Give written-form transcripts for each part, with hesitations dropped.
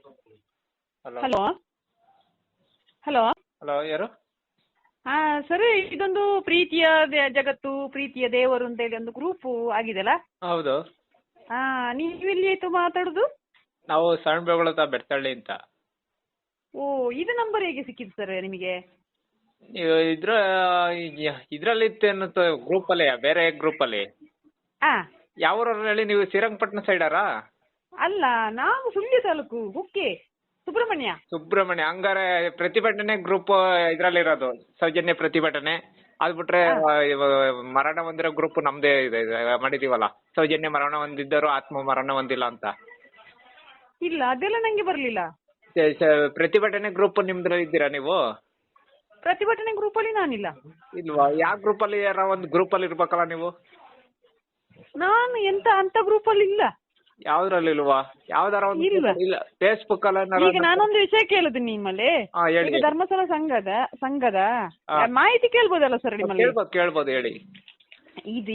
Hello. Hello hello. Hello, ಯಾರು? Sir, ಇದೊಂದು ಪ್ರೀತಿಯ ಜಗತ್ತು, ಪ್ರೀತಿಯ ದೇವರು ಅಂತೇಳಿ ಒಂದು ಗ್ರೂಪ್ ಆಗಿದೆಲ್ಲ. ಹೌದು, ನೀವು ಎಲ್ಲಿ ಆಯ್ತು ಮಾತಾಡೋದು? ನಾವು ಸಣ್ಣ ಬೆಳಗೊಳ ಬೆಡ್ತಳ್ಳಿ ಅಂತ. ಓ, ಇದು ನಂಬರ್ ಹೇಗೆ ಸಿಕ್ಕಿದ್ದು ಸರ್ ನಿಮಗೆ? ನೀವು ಇದ್ರಲ್ಲಿ ಇತ್ತು ಅನ್ನೋ ಗ್ರೂಪ್ ಅಲ್ಲಿ, ಬೇರೆ ಗ್ರೂಪ್ ಅಲ್ಲಿ. ಯಾವ ಊರವ್ರು ಹೇಳಿ? ನೀವು ಶ್ರೀರಂಗಪಟ್ಟಣ ಸೈಡಾರಾ? ಅಲ್ಲ, ನಾವು ಸುಳ್ಯ ತಾಲೂಕು, ಹುಕ್ಕೆ ಸುಬ್ರಹ್ಮಣ್ಯ. ಹಂಗಾರೆ ಪ್ರತಿಭಟನೆ ಗ್ರೂಪ್ ಇದ್ರಲ್ಲಿರೋದು, ಸೌಜನ್ಯ ಪ್ರತಿಭಟನೆ. ಅದ್ ಬಿಟ್ರೆ ಮರಣ ಹೊಂದಿರೋ ಗ್ರೂಪ್ ನಮ್ದೇ ಇದೆ, ಮಾಡಿದೀವಲ್ಲ. ಸೌಜನ್ಯ ಮರಣ ಹೊಂದಿದ್ದರು, ಆತ್ಮ ಮರಣ ಹೊಂದಿಲ್ಲ ಅಂತ. ಇಲ್ಲ, ಅದೆಲ್ಲ ನಂಗೆ ಬರ್ಲಿಲ್ಲ. ಪ್ರತಿಭಟನೆ ಗ್ರೂಪ್ ನಿಮ್ದ್ರಲ್ಲಿ ಇದ್ದೀರಾ ನೀವು? ಪ್ರತಿಭಟನೆ ಗ್ರೂಪ್ ಅಲ್ಲಿ ನಾನಿಲ್ಲ. ಇಲ್ವಾ? ಯಾವ ಗ್ರೂಪ್ ಅಲ್ಲಿ? ಯಾರ ಒಂದು ಗ್ರೂಪ್ ಅಲ್ಲಿ ಇರ್ಬೇಕಲ್ಲ ನೀವು. ನಾನು ಅಂತ ಗ್ರೂಪ್ ಅಲ್ಲಿ ಇಲ್ಲ. ಯಾವ್ದ್ರಲ್ಲಿ ಇಲ್ವಾ? ಯಾವ್ದಾರ ಒಂದು ಇಲ್ಲ, ಫೇಸ್ಬುಕ್ ಅಲ್ಲ. ಈಗ ನಾನೊಂದು ವಿಷಯ ಕೇಳುದು ನಿಮ್ಮಲ್ಲಿ. ಈಗ ಧರ್ಮಸ್ಥಳ ಸಂಘದ ಮಾಹಿತಿ ಕೇಳ್ಬೋದಲ್ಲ ಸರ್ ನಿಮ್ಮಲ್ಲಿ? ಕೇಳ್ಬೋದು, ಹೇಳಿ.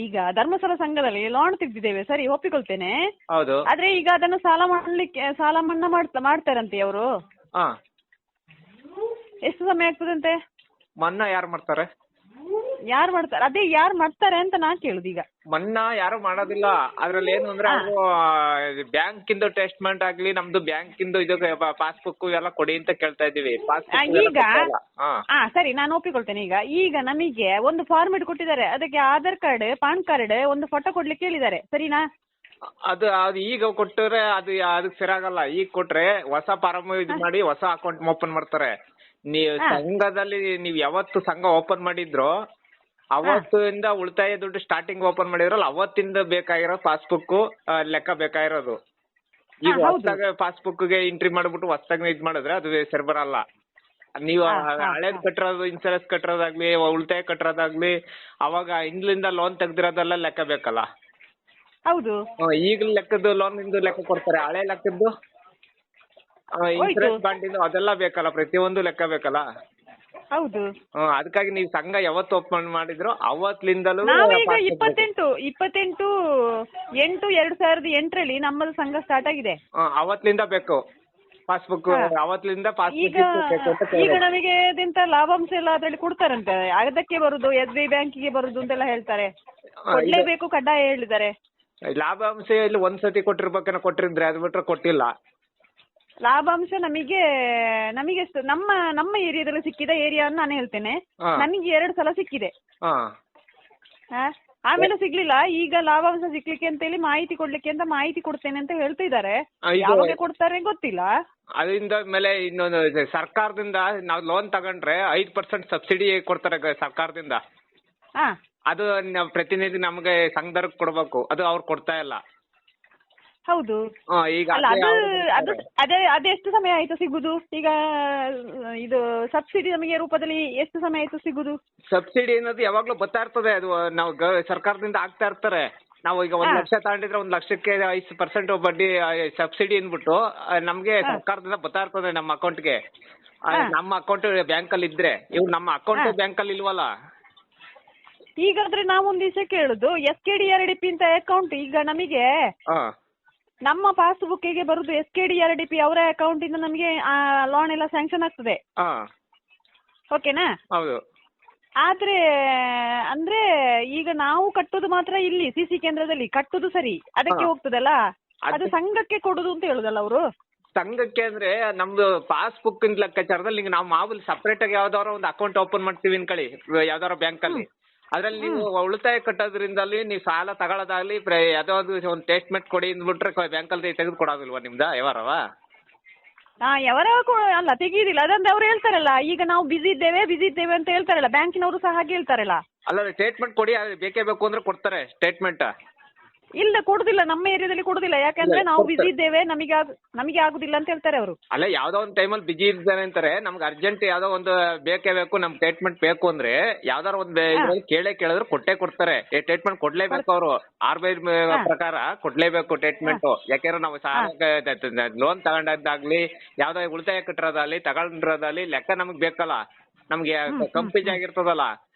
ಈಗ ಧರ್ಮಸ್ಥಳ ಸಂಘದಲ್ಲಿ ಲೋನ್ ತೆಗ್ದಿದ್ದೇವೆ, ಸರಿ, ಒಪ್ಪಿಕೊಳ್ತೇನೆ. ಹೌದು. ಆದ್ರೆ ಈಗ ಅದನ್ನು ಸಾಲ ಮನ್ನಾ ಮಾಡ್ತಾರಂತೆ ಅವರು. ಎಷ್ಟು ಸಮಯ ಆಗ್ತದಂತೆ? ಮನ್ನಾ ಯಾರು ಮಾಡ್ತಾರೆ? ಯಾರು ಮಾಡ್ತಾರೆ? ಅದೇ ಯಾರು ಮಾಡ್ತಾರೆ ಅಂತ ನಾ ಕೇಳುದು. ಈಗ ಮನ್ನಾ ಯಾರು ಮಾಡೋದಿಲ್ಲ. ಅದ್ರಲ್ಲಿ ಏನು ಅಂದ್ರೆ, ಅವರು ಬ್ಯಾಂಕ್ ಇಂದು ಟೆಸ್ಟ್ಮೆಂಟ್ ಆಗ್ಲಿ, ನಮ್ದು ಬ್ಯಾಂಕ್ ಇಂದು ಇದು ಪಾಸ್ಬುಕ್ ಎಲ್ಲ ಕೊಡಿ ಅಂತ ಕೇಳ್ತಾ ಇದೀವಿ. ಈಗ ಸರಿ, ನಾನು ಒಪ್ಪಿಕೊಳ್ತೇನೆ. ಈಗ ನಮಗೆ ಒಂದು ಫಾರ್ಮೆಟ್ ಕೊಟ್ಟಿದ್ದಾರೆ, ಅದಕ್ಕೆ ಆಧಾರ್ ಕಾರ್ಡ್, ಪಾನ್ ಕಾರ್ಡ್, ಒಂದು ಫೋಟೋ ಕೊಡ್ಲಿಕ್ಕೆ ಹೇಳಿದ್ದಾರೆ, ಸರಿನಾ? ಅದು ಈಗ ಕೊಟ್ಟರೆ ಅದಕ್ಕೆ ಸರಿಯಾಗಲ್ಲ. ಈಗ ಕೊಟ್ರೆ ಹೊಸ ಫಾರಂ ಇದು ಮಾಡಿ ಹೊಸ ಅಕೌಂಟ್ ಓಪನ್ ಮಾಡ್ತಾರೆ. ನೀವು ಸಂಘದಲ್ಲಿ ನೀವು ಯಾವತ್ತು ಸಂಘ ಓಪನ್ ಮಾಡಿದ್ರು ಅವತ್ತಿಂದ ಉಳಿತಾಯ ದುಡ್ಡು ಸ್ಟಾರ್ಟಿಂಗ್ ಓಪನ್ ಮಾಡಿದ್ರಲ್ಲ, ಅವತ್ತಿಂದ ಬೇಕಾಗಿರೋ ಪಾಸ್ಬುಕ್ ಲೆಕ್ಕ ಬೇಕಾಗಿರೋದು. ಈಗ ಹೊಸದಾಗಿ ಪಾಸ್ಬುಕ್ ಗೆ ಎಂಟ್ರಿ ಮಾಡ್ಬಿಟ್ಟು ಹೊಸದಾಗಿ ಇದ್ ಮಾಡಿದ್ರೆ ಅದು ಸರಿ ಬರಲ್ಲ. ನೀವು ಹಳೇದ್ ಕಟ್ಟಿರೋದು, ಇನ್ಸೂರೆನ್ಸ್ ಕಟ್ಟಿರೋದಾಗ್ಲಿ, ಉಳಿತಾಯ ಕಟ್ಟಿರೋದಾಗ್ಲಿ, ಅವಾಗ ಹಿಂದ್ಲಿಂದ ಲೋನ್ ತೆಗ್ದಿರೋದೆಲ್ಲ ಲೆಕ್ಕ ಬೇಕಲ್ಲ. ಹೌದು. ಈಗಲೂ ಲೆಕ್ಕದ್ದು ಲೋನ್ ಇಂದು ಲೆಕ್ಕ ಕೊಡ್ತಾರೆ, ಹಳೆ ಲೆಕ್ಕದ್ದು ಇನ್ಸೂರೆನ್ಸ್ ಬಾಂಡ್ ಇಂದು ಅದೆಲ್ಲ ಬೇಕಲ್ಲ, ಪ್ರತಿಯೊಂದು ಲೆಕ್ಕ ಬೇಕಲ್ಲ. ಹೌದು. ಅದಕ್ಕಾಗಿ ನೀವು ಸಂಘ ಯಾವತ್ತು ಓಪನ್ ಮಾಡಿದ್ರು ಅವತ್ತಿಂದಲೂ. ನಾವೀಗ 28/8/2008 ನಮ್ಮದು ಸಂಘ ಸ್ಟಾರ್ಟ್ ಆಗಿದೆ. ಅವತ್ತಿಂದ ಬೇಕು ಪಾಸ್ಬುಕ್, ಅವತ್ತಿಂದ ಪಾಸ್ಬುಕ್. ಈಗ ನಮಗೆ ಎಂತ ಲಾಭಾಂಶ ಎಲ್ಲ ಅದ್ರಲ್ಲಿ ಕೊಡ್ತಾರಂತೆ, ಅದಕ್ಕೆ ಬರುದು, SBI ಬ್ಯಾಂಕಿಗೆ ಬರುದು ಅಂತೆಲ್ಲ ಹೇಳ್ತಾರೆ. ಕೊಡ್ಲೇಬೇಕು, ಕಡ್ಡಾಯ ಹೇಳಿದ್ದಾರೆ. ಲಾಭಾಂಶ ಇಲ್ಲಿ ಒಂದ್ಸತಿ ಕೊಟ್ಟಿರ್ಬೇಕೇನೋ, ಕೊಟ್ಟಿರಿದ್ರೆ, ಅದು ಬಿಟ್ರೆ ಕೊಟ್ಟಿಲ್ಲ. ಲಾಭಾಂಶ ನಮಗೆ ನಮ್ಮ ಏರಿಯಾದಲ್ಲಿ ಸಿಕ್ಕಿದ ಏರಿಯಾ ನಾನು ಹೇಳ್ತೇನೆ. ನನಗೆ 2 ಸಲ ಸಿಕ್ಕಿದೆ. ಆಮೇಲೆ ಸಿಗ್ಲಿಲ್ಲ. ಈಗ ಲಾಭಾಂಶ ಸಿಕ್ಲಿಕ್ಕೆ ಅಂತೇಳಿ ಮಾಹಿತಿ ಕೊಡ್ಲಿಕ್ಕೆ ಅಂತ ಮಾಹಿತಿ ಕೊಡ್ತೇನೆ ಅಂತ ಹೇಳ್ತಾ ಇದ್ದಾರೆ. ಯಾವಾಗ ಕೊಡ್ತಾರೆ ಗೊತ್ತಿಲ್ಲ. ಅದರಿಂದ ಮೇಲೆ ಇನ್ನೊಂದು, ಸರ್ಕಾರದಿಂದ ನಾವು ಲೋನ್ ತಗೊಂಡ್ರೆ 5% ಸಬ್ಸಿಡಿ ಕೊಡ್ತಾರೆ ಸರ್ಕಾರದಿಂದ. ಅದು ಪ್ರತಿನಿಧಿ ನಮಗೆ ಸಂಘದವ್ರಿಗೆ ಕೊಡ್ಬೇಕು, ಅದು ಅವ್ರು ಕೊಡ್ತಾ ಇಲ್ಲ. ಹೌದು. ಈಗ ಅದೆಷ್ಟು ಸಮಯ ಆಯ್ತು ಸಿಗುದು? ಈಗ ಇದು ಸಬ್ಸಿಡಿ ನಮಗೆ ರೂಪದಲ್ಲಿ ಎಷ್ಟು ಸಮಯ ಆಯ್ತು ಸಿಗುದು? ಸಬ್ಸಿಡಿ ಅನ್ನೋದು ಯಾವಾಗ್ಲೂ ಬರ್ತಾ ಇರ್ತದೆ. ಅದು ನಾವು ಸರ್ಕಾರದಿಂದ ಆಗ್ತಾ ಇರ್ತಾರೆ. ನಾವು ಈಗ 1 ಲಕ್ಷ ತಗೊಂಡಿದ್ರೆ 1 ಲಕ್ಷಕ್ಕೆ 5% ಬಡ್ಡಿ ಸಬ್ಸಿಡಿ ಅಂದ್ಬಿಟ್ಟು ನಮ್ಗೆ ಸರ್ಕಾರದಿಂದ ಬರ್ತಾ ಇರ್ತದೆ ನಮ್ಮ ಅಕೌಂಟ್ಗೆ. ನಮ್ಮ ಅಕೌಂಟ್ ಬ್ಯಾಂಕ್ ಅಲ್ಲಿ ಇದ್ರೆ, ಇವ್ ನಮ್ಮ ಅಕೌಂಟ್ ಬ್ಯಾಂಕ್ ಅಲ್ಲಿ ಇಲ್ವಲ್ಲ. ಈಗಾದ್ರೆ ನಾವೊಂದು ವಿಷಯ ಕೇಳುದು, SKDRDP ಅಂತ ಅಕೌಂಟ್ ಈಗ ನಮಗೆ ನಮ್ಮ ಪಾಸ್ಬುಕ್ಕಿಗೆ ಬರುದು SKDRDP ಅವರ ಅಕೌಂಟ್ ಇಂದ ನಮಗೆ ಲೋನ್ ಎಲ್ಲ ಸ್ಯಾಂಕ್ಷನ್ ಆಗ್ತದೆ. ಓಕೆನಾ? ಹೌದು. ಆದ್ರೆ ಅಂದ್ರೆ ಈಗ ನಾವು ಕಟ್ಟುದು ಮಾತ್ರ ಇಲ್ಲಿ CC ಕೇಂದ್ರದಲ್ಲಿ ಕಟ್ಟುದು, ಸರಿ, ಅದಕ್ಕೆ ಹೋಗ್ತದಲ್ಲ, ಅದು ಸಂಘಕ್ಕೆ ಕೊಡುದು ಅಂತ ಹೇಳುದಲ್ಲ ಅವರು. ಸಂಘಕ್ಕೆ ಅಂದ್ರೆ ನಮ್ದು ಪಾಸ್ಬುಕ್ ಲೆಕ್ಕಾಚಾರದಲ್ಲಿ ಈಗ ನಾವು ಮಾಮೂಲಿ ಸಪರೇಟ್ ಆಗಿ ಯಾವ್ದಾರ ಒಂದು ಅಕೌಂಟ್ ಓಪನ್ ಮಾಡ್ತೀವಿ ಅನ್ಕೊಳ್ಳಿ, ಯಾವ್ದಾರ ಬ್ಯಾಂಕ್ ಅಲ್ಲಿ. ಅದ್ರಲ್ಲಿ ನೀವು ಉಳಿತಾಯ ಕಟ್ಟೋದ್ರಿಂದಲ್ಲಿ ನೀವು ಸಾಲ ತಗೊಳ್ಳೋದಾಗ್ಲಿ, ಯಾವ್ದಾದ್ರು ಒಂದು ಸ್ಟೇಟ್ಮೆಂಟ್ ಕೊಡಿ ಅಂದ್ಬಿಟ್ರೆ ಬ್ಯಾಂಕ್ ಅಲ್ಲಿ ತೆಗೆದು ಕೊಡೋದಿಲ್ವಾ ನಿಮ್ದ ವ್ಯವಹಾರವ? ಅಲ್ಲ, ತೆಗೀದಿಲ್ಲ. ಅದಂದ್ರೆ ಅವ್ರು ಹೇಳ್ತಾರಲ್ಲ, ಈಗ ನಾವು ಬಿಸಿ ಇದ್ದೇವೆ ಅಂತ ಹೇಳ್ತಾರಲ್ಲ, ಬ್ಯಾಂಕಿನವರು ಸಹ ಹಾಗೆ ಹೇಳ್ತಾರಲ್ಲ. ಅಲ್ಲ, ಸ್ಟೇಟ್ಮೆಂಟ್ ಕೊಡಿ, ಬೇಕೇ ಬೇಕು ಅಂದ್ರೆ ಕೊಡ್ತಾರೆ ಸ್ಟೇಟ್ಮೆಂಟ್. ಇಲ್ಲ, ಕೊಡುದಿಲ್ಲ, ನಮ್ಮ ಏರಿಯಾದಲ್ಲಿ ಕೊಡುದಿಲ್ಲ. ಯಾಕಂದ್ರೆ ನಾವು ಬಿಸಿ ಇದ್ದೇವೆ, ನಮಗೆ ಆಗುದಿಲ್ಲ ಅಂತ ಹೇಳ್ತಾರೆ ಅವರು. ಅಲ್ಲ, ಯಾವ್ದೋ ಒಂದು ಟೈಮಲ್ಲಿ ಬಿಜಿ ಇರ್ತಾರೆ ಅಂತಾರೆ. ನಮ್ಗೆ ಅರ್ಜೆಂಟ್ ಯಾವ್ದೋ ಒಂದು ಬೇಕೇ ಬೇಕು, ನಮ್ ಸ್ಟೇಟ್ಮೆಂಟ್ ಬೇಕು ಅಂದ್ರೆ ಯಾವ್ದಾರ ಒಂದು ಕೇಳಿದ್ರೆ ಕೊಟ್ಟೆ ಕೊಡ್ತಾರೆ. ಸ್ಟೇಟ್ಮೆಂಟ್ ಕೊಡ್ಲೇಬೇಕು ಅವರು. RBI ಪ್ರಕಾರ ಕೊಡ್ಲೇಬೇಕು ಸ್ಟೇಟ್ಮೆಂಟ್. ಯಾಕೆಂದ್ರೆ ನಾವು ಲೋನ್ ತಗೊಂಡದ್ದಾಗ್ಲಿ, ಯಾವ್ದೋ ಉಳಿತಾಯ ಕಟ್ಟಿರೋದಾಗ್ಲಿ, ತಗೊಂಡಿರೋದಾಗ್ಲಿ ಲೆಕ್ಕ ನಮಗ್ ಬೇಕಲ್ಲ. ನಮ್ಗೆ ಕಂಪ್ಲೀಟ್ ಆಗಿರ್ತದಲ್ಲ.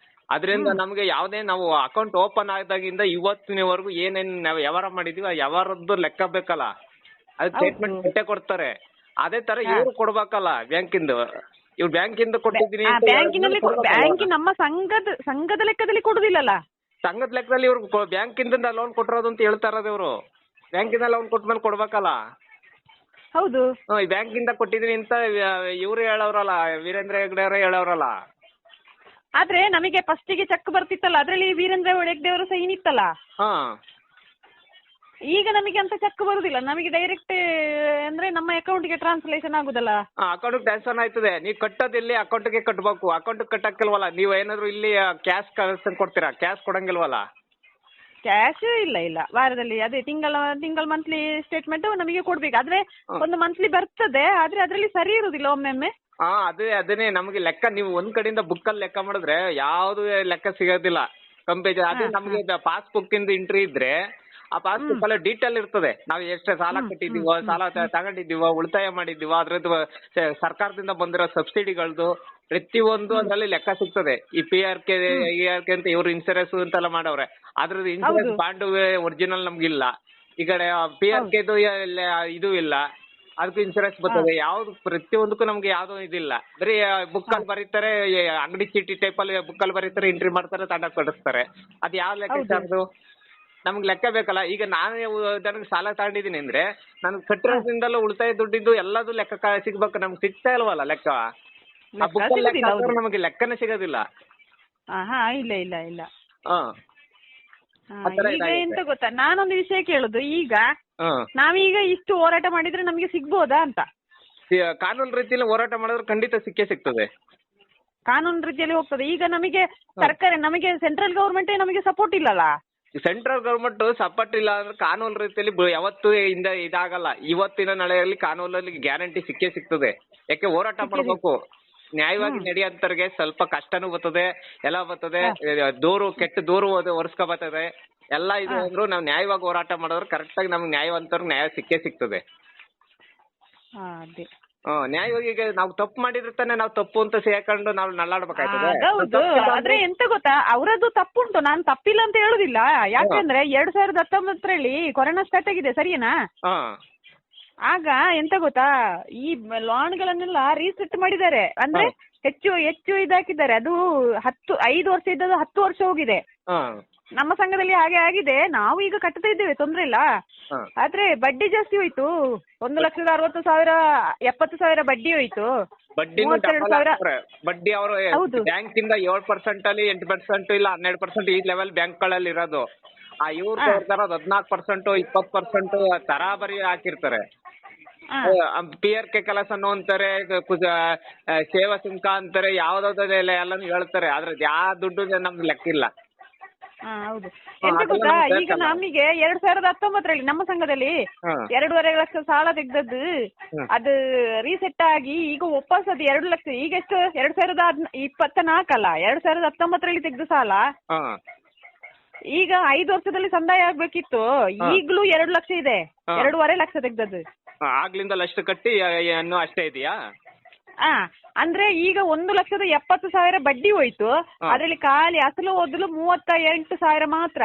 ಅದರಿಂದ ನಮ್ಗೆ ಯಾವ್ದೇ ನಾವು ಅಕೌಂಟ್ ಓಪನ್ ಆದಾಗಿಂದ ಇವತ್ತಿನವರೆಗೂ ಏನೇನ್ ನಾವು ವ್ಯವಹಾರ ಮಾಡಿದೀವಿ ಆ ವ್ಯವಹಾರದ್ದು ಲೆಕ್ಕ ಬೇಕಲ್ಲ, ಅದು ಸ್ಟೇಟ್ಮೆಂಟ್ ಕೊಟ್ಟೆ ಕೊಡ್ತಾರೆ. ಅದೇ ತರ ಇವ್ರು ಕೊಡ್ಬೇಕಲ್ಲ ಬ್ಯಾಂಕಿಂದು. ಇವ್ರು ಬ್ಯಾಂಕಿಂದ ಕೊಟ್ಟಿದ್ದೀನಿ ಅಂತ ಬ್ಯಾಂಕಿನಲ್ಲಿ ನಮ್ಮ ಸಂಘದ ಲೆಕ್ಕದಲ್ಲಿ ಕೊಡುದಿಲ್ಲಲ್ಲ. ಸಂಘದ ಲೆಕ್ಕದಲ್ಲಿ ಇವ್ರು ಬ್ಯಾಂಕಿಂದ ಲೋನ್ ಕೊಟ್ಟಿರೋದು ಅಂತ ಹೇಳ್ತಾ ಇರೋದು ಇವರು. ಬ್ಯಾಂಕಿಂದ ಲೋನ್ ಕೊಟ್ಮೇಲೆ ಕೊಡ್ಬೇಕಲ್ಲ. ಹೌದು. ಈ ಬ್ಯಾಂಕಿಂದ ಕೊಟ್ಟಿದ್ದೀನಿ ಅಂತ ಇವ್ರು ಹೇಳವ್ರಲ್ಲ, ವೀರೇಂದ್ರ ಹೆಗ್ಡೆ ಅವರೇ ಹೇಳವ್ರಲ್ಲ. ಆದ್ರೆ ನಮಗೆ ಫಸ್ಟಿಗೆ ಚೆಕ್ ಬರ್ತಿತ್ತಲ್ಲ, ಅದ್ರಲ್ಲಿ ವೀರೇಂದ್ರ ಹೆಗ್ಡೆ ಅವರ ಸೈನ್ ಇತ್ತಲ್ಲ. ಈಗ ನಮಗೆ ಅಂತ ಚೆಕ್ ಬರುದಿಲ್ಲ, ನಮಗೆ ಡೈರೆಕ್ಟ್ ಅಂದ್ರೆ ನಮ್ಮ ಅಕೌಂಟ್ಗೆ ಟ್ರಾನ್ಸ್ಲೇಷನ್ ಆಗುದಲ್ಲ. ಅಕೌಂಟ್ ಟ್ರಾನ್ಸ್ಫರ್ ಆಯ್ತದೆ. ನೀವು ಕಟ್ಟೋದು ಇಲ್ಲಿ ಅಕೌಂಟ್ಗೆ ಕಟ್ಟಬೇಕು. ಅಕೌಂಟ್ ಕಟ್ಟಕ್ಕಿಲ್ವಲ್ಲ. ನೀವು ಏನಾದ್ರು ಇಲ್ಲಿ ಕ್ಯಾಶ್ ಕಲೆಕ್ಷನ್ ಕೊಡ್ತೀರಾ? ಕ್ಯಾಶ್ ಕೊಡಂಗಿಲ್ವಲ್ಲ. ಕ್ಯಾಶ್ ಇಲ್ಲ ವಾರದಲ್ಲಿ ಅದೇ ತಿಂಗಳ ಮಂತ್ಲಿ ಸ್ಟೇಟ್ಮೆಂಟ್ ನಮಗೆ ಕೊಡ್ಬೇಕು. ಆದ್ರೆ ಒಂದು ಮಂತ್ಲಿ ಬರ್ತದೆ, ಆದ್ರೆ ಅದ್ರಲ್ಲಿ ಸರಿ ಇರುದಿಲ್ಲ ಒಮ್ಮೊಮ್ಮೆ. ಅದನ್ನೇ ನಮಗೆ ಲೆಕ್ಕ. ನೀವು ಒಂದ್ ಕಡೆಯಿಂದ ಬುಕ್ ಅಲ್ಲಿ ಲೆಕ್ಕ ಮಾಡಿದ್ರೆ ಯಾವ್ದು ಲೆಕ್ಕ ಸಿಗೋದಿಲ್ಲ ಕಂಪೇಜ್. ಅದೇ ನಮಗೆ ಪಾಸ್ಬುಕ್ ಇಂದ ಎಂಟ್ರಿ ಇದ್ರೆ ಆ ಪಾಸ್ಬುಕ್ ಅಲ್ಲಿ ಡೀಟೇಲ್ ಇರ್ತದೆ. ನಾವು ಎಷ್ಟು ಸಾಲ ಕಟ್ಟಿದೀವೋ, ಸಾಲ ತಗೊಂಡಿದ್ದೀವೋ, ಉಳಿತಾಯ ಮಾಡಿದೀವೋ, ಅದ್ರದ್ದು ಸರ್ಕಾರದಿಂದ ಬಂದಿರೋ ಸಬ್ಸಿಡಿಗಳದ್ದು ಪ್ರತಿಯೊಂದು ಅದ್ರಲ್ಲಿ ಲೆಕ್ಕ ಸಿಗ್ತದೆ. ಈ PRK ಅಂತ ಇವ್ರು ಇನ್ಸೂರೆನ್ಸ್ ಅಂತೆಲ್ಲ ಮಾಡವ್ರೆ, ಅದ್ರದ್ದು ಇನ್ಸೂರೆನ್ಸ್ ಬಾಂಡ್ ಒರಿಜಿನಲ್ ನಮ್ಗಿಲ್ಲ. ಈ ಕಡೆ PRK ಇದು ಇಲ್ಲ, ಅದಕ್ಕೂ ಇನ್ಸೂರೆನ್ಸ್ ಬರ್ತದೆ. ಯಾವ್ದು ಪ್ರತಿಯೊಂದಕ್ಕೂ ನಮ್ಗೆ ಯಾವ್ದು ಇದಿಲ್ಲ. ಬರೀ ಬುಕ್ ಅಲ್ಲಿ ಬರೀತಾರೆ, ಅಂಗಡಿ ಚೀಟಿ ಟೈಪ್ ಅಲ್ಲಿ ಬುಕ್ ಅಲ್ಲಿ ಬರೀತಾರೆ, ಎಂಟ್ರಿ ಮಾಡ್ತಾರೆ, ತಂಡ ಕೊಡಿಸ್ತಾರೆ. ಅದ್ ಯಾವ ಲೆಕ್ಕಾಚಾರದು? ನಮ್ಗೆ ಲೆಕ್ಕ ಬೇಕಲ್ಲ. ಈಗ ನಾನೇ ಉದಾಹರಣೆಗೆ ಸಾಲ ತಗೊಂಡಿದ್ದೀನಿ ಅಂದ್ರೆ ನನ್ಗೆ ಕಟ್ಟಿರೋದ್ರಿಂದಲೂ ಉಳಿತಾಯ ದುಡ್ಡಿದ್ದು ಎಲ್ಲದೂ ಲೆಕ್ಕ ಸಿಗ್ಬೇಕು. ನಮ್ಗೆ ಸಿಗ್ತಾ ಇಲ್ವಲ್ಲ ಲೆಕ್ಕ. ಆ ಬುಕ್ ಅಲ್ಲಿ ನಮಗೆ ಲೆಕ್ಕನೇ ಸಿಗೋದಿಲ್ಲ. ಇಲ್ಲ. ಈಗ ಎಂತ ಗೊತ್ತಾ, ನಾನೊಂದು ವಿಷಯ ಕೇಳುದು. ಈಗ ನಾವೀಗ ಇಷ್ಟು ಹೋರಾಟ ಮಾಡಿದ್ರೆ ನಮಗೆ ಸಿಗ್ಬೋದಾ ಅಂತ? ಕಾನೂನು ರೀತಿಯಲ್ಲಿ ಹೋರಾಟ ಮಾಡಿದ್ರೆ ಖಂಡಿತ ಸಿಕ್ಕೇ ಸಿಗ್ತದೆ. ಕಾನೂನು ರೀತಿಯಲ್ಲಿ ಹೋಗ್ತದೆ. ಈಗ ನಮಗೆ ಸರ್ಕಾರ, ನಮಗೆ ಸೆಂಟ್ರಲ್ ಗವರ್ಮೆಂಟ್ ನಮಗೆ ಸಪೋರ್ಟ್ ಇಲ್ಲಲ್ಲ. ಸೆಂಟ್ರಲ್ ಗವರ್ಮೆಂಟ್ ಸಪೋರ್ಟ್ ಇಲ್ಲ ಅಂದ್ರೆ ಕಾನೂನು ರೀತಿಯಲ್ಲಿ ಯಾವತ್ತೂ ಇದಾಗಲ್ಲ. ಇವತ್ತಿನ ನಾಳೆಯಲ್ಲಿ ಕಾನೂನಲ್ಲಿ ಗ್ಯಾರಂಟಿ ಸಿಕ್ಕೇ ಸಿಗ್ತದೆ. ಯಾಕೆ ಹೋರಾಟ ಮಾಡಬೇಕು. ನ್ಯಾಯವಾಗಿ ನಡೆಯೋಂತವ್ರಿಗೆ ಸ್ವಲ್ಪ ಕಷ್ಟನೂ ಬರ್ತದೆ, ಎಲ್ಲ ಬರ್ತದೆ. ಕೆಟ್ಟ ದೂರು ಒರೆಸ್ಕೊ ಬರ್ತದೆ ಎಲ್ಲ. ಇದು ಅಂದ್ರು ನಾವು ನ್ಯಾಯವಾಗಿ ಹೋರಾಟ ಮಾಡಿದ್ರೆ ಕರೆಕ್ಟ್ ಆಗಿ ನಮ್ಗೆ ನ್ಯಾಯವಂತವ್ರಿಗೆ ನ್ಯಾಯ ಸಿಕ್ಕೇ ಸಿಗ್ತದೆ. ನ್ಯಾಯವಾಗಿ ಈಗ ನಾವು ತಪ್ಪು ಮಾಡಿದ್ರೆ ತಾನೇ ನಾವು ತಪ್ಪು ಅಂತ ಸೇರ್ಕೊಂಡು ನಾವು ನಳ್ಳಾಡ್ಬೇಕಾಗ್ತದೆ. ಆದ್ರೆ ಎಂತ ಗೊತ್ತಾ, ಅವರದ್ದು ತಪ್ಪುಂಟು, ನಾನು ತಪ್ಪಿಲ್ಲ ಅಂತ ಹೇಳುದಿಲ್ಲ. ಯಾಕಂದ್ರೆ 2019ರಲ್ಲಿ ಕೊರೋನಾ ಸ್ಟಾರ್ಟ್ ಆಗಿದೆ, ಸರಿನಾ? ಆಗ ಎಂತ ಗೊತ್ತಾ, ಈ ಲಾನ್ಗಳನ್ನೆಲ್ಲ ರೀಸೆಟ್ ಮಾಡಿದ್ದಾರೆ. ಅಂದ್ರೆ ಹೆಚ್ಚು ಇದಾಕಿದ್ದಾರೆ. ಅದು 5 ವರ್ಷ ಇದ್ದದ್ದು 10 ವರ್ಷ ಹೋಗಿದೆ. ನಮ್ಮ ಸಂಘದಲ್ಲಿ ಹಾಗೆ ಆಗಿದೆ. ನಾವು ಈಗ ಕಟ್ತಾ ಇದ್ದೇವೆ, ತೊಂದ್ರೆ ಇಲ್ಲ. ಆದ್ರೆ ಬಡ್ಡಿ ಜಾಸ್ತಿ ಹೋಯ್ತು. 1,60,000 70,000 ಬಡ್ಡಿ ಹೋಯ್ತು. 32,000 ಬಡ್ಡಿ. ಅವರು ಬ್ಯಾಂಕ್ ಇಂದ 7% ಅಲ್ಲಿ 8% ಇಲ್ಲ 12% ಈ ಲೆವೆಲ್ ಬ್ಯಾಂಕ್ ಗಳಲ್ಲಿ ಇರೋದು. ಇವ್ರು ತರೋದು 14% 20% ತರಾಬರಿ ಹಾಕಿರ್ತಾರೆ. PRK ಕೆಲಸ ಅಂತಾರೆ, ಸೇವಾ ಸುಂಕ ಅಂತಾರೆ, ಯಾವ್ದಾವ್ದೆಲ್ಲ ಎಲ್ಲಾನು ಹೇಳ್ತಾರೆ. ಆದ್ರೆ ಯಾವ ದುಡ್ಡು ನಮ್ಗೆ ಲೆಕ್ಕಿಲ್ಲ. ಹೌದು. ಎಂತ ಗೊತ್ತಾ, ಈಗ ನಮಗೆ 2019ರಲ್ಲಿ ನಮ್ಮ ಸಂಘದಲ್ಲಿ 2.5 ಲಕ್ಷ ಸಾಲ ತೆಗ್ದದ್ದು ಅದು ರೀಸೆಟ್ ಆಗಿ ಈಗ ವಾಪಸ್ ಅದು 2 ಲಕ್ಷ. ಈಗ ಎಷ್ಟು? 2024 ಅಲ್ಲ, 2019ರಲ್ಲಿ ತೆಗ್ದ ಸಾಲ ಈಗ 5 ವರ್ಷದಲ್ಲಿ ಸಂದಾಯ ಆಗ್ಬೇಕಿತ್ತು. ಈಗಲೂ 2 ಲಕ್ಷ ಇದೆ. 2.5 ಲಕ್ಷ ತೆಗ್ದದ್ದು. ಆಗ್ಲಿಂದ ಅಷ್ಟು ಕಟ್ಟಿ ಇನ್ನೂ ಅಷ್ಟೇ ಇದೆಯಾ? ಅಂದ್ರೆ ಈಗ 1,70,000 ಬಡ್ಡಿ ಹೋಯ್ತು. ಅದ್ರಲ್ಲಿ ಖಾಲಿ ಅಸಲು ಓದಲು 38,000 ಮಾತ್ರ.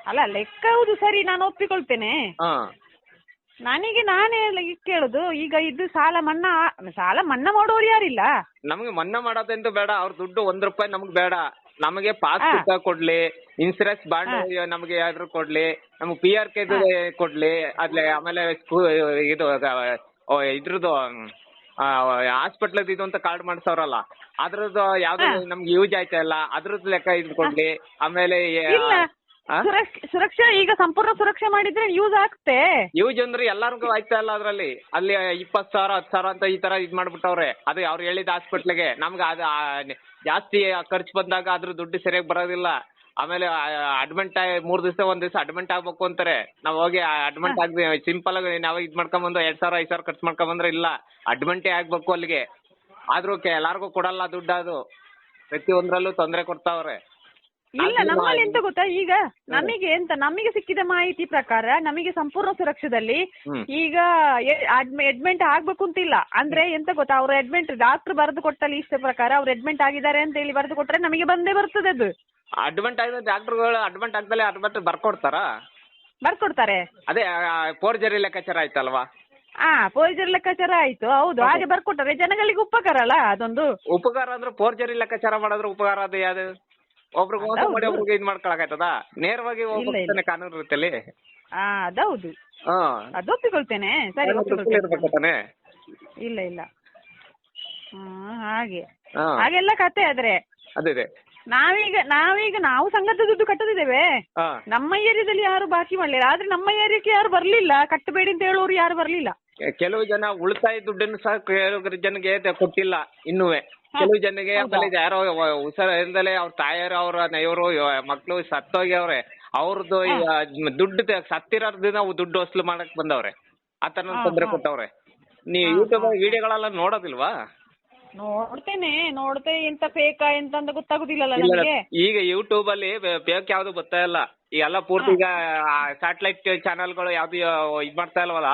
ಅಲ್ಲ, ಲೆಕ್ಕ ಹೌದು, ಸರಿ, ನಾನು ಒಪ್ಪಿಕೊಳ್ತೇನೆ. ನಾನೇ ಕೇಳುದು, ಈಗ ಇದು ಸಾಲ ಮನ್ನಾ ಮಾಡೋರು ಯಾರಿಲ್ಲ. ನಮ್ಗೆ ಮನ್ನಾ ಮಾಡೋದಂತೂ ಬೇಡ. ಅವ್ರ ದುಡ್ಡು 1 ರೂಪಾಯಿ ನಮ್ಗೆ ಬೇಡ. ನಮಗೆ ಪಾಸ್ಬುಕ್ ಕೊಡ್ಲಿ, ಇನ್ಸೂರೆನ್ಸ್ ಬಾಂಡ್ ನಮ್ಗೆ ಯಾವ್ದು ಕೊಡ್ಲಿ, ನಮ್ಗೆ PRK ಕೊಡ್ಲಿ. ಆಮೇಲೆ ಇದು ಇದ್ರದ್ದು ಹಾಸ್ಪಿಟ್ಲದ್ ಇದು ಅಂತ ಕಾರ್ಡ್ ಮಾಡ್ಸವ್ರಲ್ಲ, ಅದ್ರದ್ದು ಯಾವ್ದು ನಮ್ಗೆ ಯೂಸ್ ಆಯ್ತಾ ಇಲ್ಲ, ಅದ್ರದ್ದು ಲೆಕ್ಕ ಇದು ಕೊಡ್ಲಿ. ಆಮೇಲೆ ಸುರಕ್ಷಾ ಈಗ ಸಂಪೂರ್ಣ ಸುರಕ್ಷೆ ಮಾಡಿದ್ರೆ ಯೂಸ್ ಆಗ್ತೆ. ಯೂಸ್ ಅಂದ್ರೆ ಎಲ್ಲಾರ್ಗು ಆಯ್ತಾ ಇಲ್ಲ. ಅದ್ರಲ್ಲಿ ಅಲ್ಲಿ 20,000 10,000 ಅಂತ ಈ ತರ ಇದ್ ಮಾಡ್ಬಿಟ್ಟವ್ರೆ. ಅದು ಅವ್ರು ಹೇಳಿದ ಹಾಸ್ಪಿಟ್ಲಿಗೆ. ನಮ್ಗೆ ಅದು ಜಾಸ್ತಿ ಖರ್ಚು ಬಂದಾಗ ಅದ್ರ ದುಡ್ಡು ಸರಿಯಾಗಿ ಬರೋದಿಲ್ಲ. ಆಮೇಲೆ ಅಡ್ಮಿಂಟ್ 3 ದಿವಸ 1 ದಿವಸ ಅಡ್ಮಿಂಟ್ ಆಗ್ಬೇಕು ಅಂತಾರೆ. ನಾವ್ ಹೋಗಿ ಅಡ್ಮಿಂಟ್ ಆಗಿ ಸಿಂಪಲ್ ಆಗಿ ನಾವು ಇದ್ ಮಾಡ್ಕೊಂಡ್ಬಂದು 2,000 5,000 ಖರ್ಚು ಮಾಡ್ಕೊಂಡ್ಬಂದ್ರೆ ಇಲ್ಲ, ಅಡ್ಮಿಂಟೇ ಆಗ್ಬೇಕು ಅಲ್ಲಿಗೆ. ಆದ್ರೂ ಎಲ್ಲಾರ್ಗು ಕೊಡಲ್ಲ ದುಡ್ಡು. ಅದು ಪ್ರತಿಯೊಂದ್ರಲ್ಲೂ ತೊಂದರೆ ಕೊಡ್ತಾವ್ರೆ. ಇಲ್ಲ, ನಮ್ಮಲ್ಲಿ ಎಂತ ಗೊತ್ತಾ, ಈಗ ನಮಗೆ ಸಿಕ್ಕಿದ ಮಾಹಿತಿ ಪ್ರಕಾರ ನಮಗೆ ಸಂಪೂರ್ಣ ಸುರಕ್ಷದಲ್ಲಿ ಈಗ ಅಡ್ಮಿಂಟ್ ಆಗ್ಬೇಕು ಅಂತಿಲ್ಲ. ಅಂದ್ರೆ ಎಂತ ಗೊತ್ತಾ, ಅವ್ರ ಅಡ್ಮಿಂಟ್ ಡಾಕ್ಟರ್ ಬರೆದು ಕೊಟ್ಟ ಲಿಸ್ಟ್ ಪ್ರಕಾರ ಅವ್ರು ಅಡ್ಮಿಂಟ್ ಆಗಿದ್ದಾರೆ ಅಂತ ಹೇಳಿ ಬರೆದು ಕೊಟ್ರೆ ನಮಗೆ ಬಂದೇ ಬರ್ತದೆ. ಅದು ಅಡ್ಮಿಂಟ್ ಆಗಿದ್ರೆ ಡಾಕ್ಟರ್ಗಳು ಅಡ್ಮಿಂಟ್ ಆಗ್ದಲೇ ಬರ್ಕೊಡ್ತಾರೆ. ಅದೇ ಫೋರ್ಜರಿ ಲೆಕ್ಕಾಚಾರ ಆಯ್ತಲ್ವಾ? ಫೋರ್ಜರಿ ಲೆಕ್ಕಾಚಾರ ಆಯ್ತು, ಹೌದು. ಹಾಗೆ ಬರ್ಕೊಟ್ಟಾರೆ ಜನಗಳಿಗೆ ಉಪಕಾರ ಅಲ್ಲ ಅದೊಂದು. ಉಪಕಾರ ಅಂದ್ರೆ ಫೋರ್ಜರಿ ಲೆಕ್ಕಾಚಾರ ಮಾಡಿದ್ರೆ ಉಪಕಾರ ಅದು ಯಾವ್ದು? ಒಬ್ರಿಗೆ ಮೋಸ ಮಾಡಿ ಒಬ್ರಿಗೆ ಇದ್ ಮಾಡ್ಕೊಳಕಾಯ್ತದ? ನೇರವಾಗಿ ಹೋಗ್ತಾನೆ ಕಾನೂನು ರೀತಿಯಲ್ಲಿ. ಅದೌದು, ಹಾ, ಅದು ಒಪ್ಪಿಕೊಳ್ತೇನೆ. ಸರಿ, ಒಪ್ಪಿಕೊಳ್ತೇನೆ. ಇಲ್ಲ ಇಲ್ಲ, ಹಾಗೆಲ್ಲ ಕತೆ. ಆದ್ರೆ ಅದೇ ನಾವು ಸಂಘದ ದುಡ್ಡು ಕಟ್ಟದಿದ್ದೇವೆ. ನಮ್ಮ ಏರಿಯಾದಲ್ಲಿ ಯಾರು ಬಾಕಿ ಮಾಡ್ಲಿಲ್ಲ. ಆದ್ರೆ ನಮ್ಮ ಏರಿಯಾಕ್ಕೆ ಯಾರು ಬರ್ಲಿಲ್ಲ, ಕಟ್ಟಬೇಡಿ ಅಂತ ಹೇಳೋರು ಯಾರು ಬರ್ಲಿಲ್ಲ. ಕೆಲವು ಜನ ಉಳಿತಾಯ ದುಡ್ಡನ್ನು ಸಹ ಕೆಲವು ಜನಗೆ ಕೊಟ್ಟಿಲ್ಲ ಇನ್ನುವೆ. ಕೆಲವು ಜನಗೆ ಆಮೇಲೆ ಯಾರೋ ಹುಷಾರ ಇಲ್ದಲೆ ಅವ್ರ ತಾಯಿಯರು ಇವರು ಮಕ್ಳು ಸತ್ತೋಗ್ಯವ್ರೆ, ಅವ್ರದ್ದು ದುಡ್ಡು ಸತ್ತಿರೋದ್ರಿಂದ ನಾವು ದುಡ್ಡು ವಸೂಲು ಮಾಡಕ್ ಬಂದವ್ರೆ, ಆತರ ತೊಂದರೆ ಕೊಟ್ಟವ್ರೆ. ನೀವು ಯೂಟ್ಯೂಬ್ ವಿಡಿಯೋಗಳೆಲ್ಲ ನೋಡೋದಿಲ್ವಾ? ನೋಡ್ತೆ ಎಂತ ಫೇಕ ಎಂತ ಅಂತ ಗೊತ್ತಾಗುದಿಲ್ಲಲ್ಲ ನಮಗೆ. ಈಗ ಯೂಟ್ಯೂಬ್ ಅಲ್ಲಿ ಫೇಕ್ ಯಾವ್ದು ಬರ್ತಾ ಇಲ್ಲ, ಈಗೆಲ್ಲ ಪೂರ್ತಿ ಈಗ ಸ್ಯಾಟಲೈಟ್ ಚಾನೆಲ್ಗಳು ಯಾವ್ದು ಇದ್ ಮಾಡ್ತಾ ಇಲ್ವಲ್ಲ,